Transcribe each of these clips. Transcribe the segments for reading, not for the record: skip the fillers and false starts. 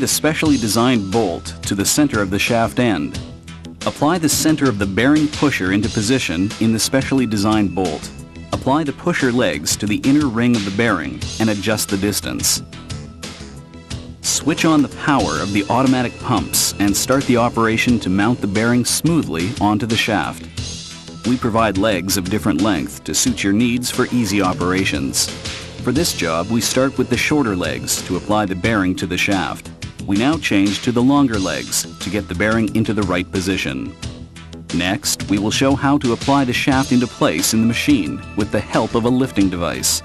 the specially designed bolt to the center of the shaft end. Apply the center of the bearing pusher into position in the specially designed bolt. Apply the pusher legs to the inner ring of the bearing and adjust the distance. Switch on the power of the automatic pumps and start the operation to mount the bearing smoothly onto the shaft. We provide legs of different length to suit your needs for easy operations. For this job, we start with the shorter legs to apply the bearing to the shaft. We now change to the longer legs to get the bearing into the right position. Next, we will show how to apply the shaft into place in the machine with the help of a lifting device.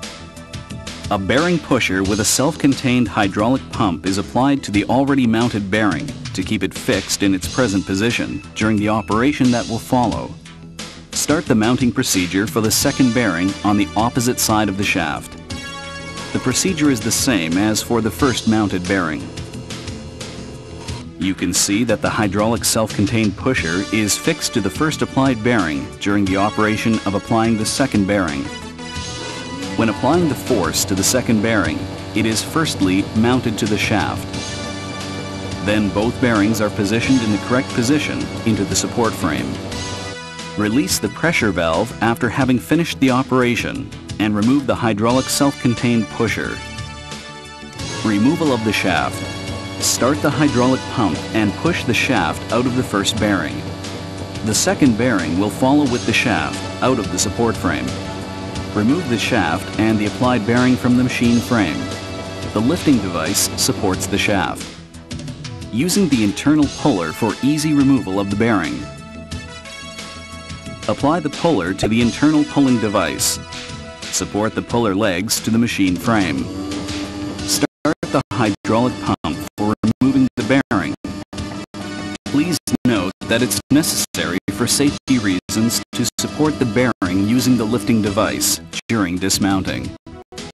A bearing pusher with a self-contained hydraulic pump is applied to the already mounted bearing to keep it fixed in its present position during the operation that will follow. Start the mounting procedure for the second bearing on the opposite side of the shaft. The procedure is the same as for the first mounted bearing. You can see that the hydraulic self-contained pusher is fixed to the first applied bearing during the operation of applying the second bearing. When applying the force to the second bearing, it is firstly mounted to the shaft. Then both bearings are positioned in the correct position into the support frame. Release the pressure valve after having finished the operation and remove the hydraulic self-contained pusher. Removal of the shaft. Start the hydraulic pump and push the shaft out of the first bearing. The second bearing will follow with the shaft out of the support frame. Remove the shaft and the applied bearing from the machine frame. The lifting device supports the shaft. Using the internal puller for easy removal of the bearing. Apply the puller to the internal pulling device. Support the puller legs to the machine frame. Start the hydraulic pump for removing the bearing. Please note that it's necessary for safety reasons to support the bearing using the lifting device during dismounting.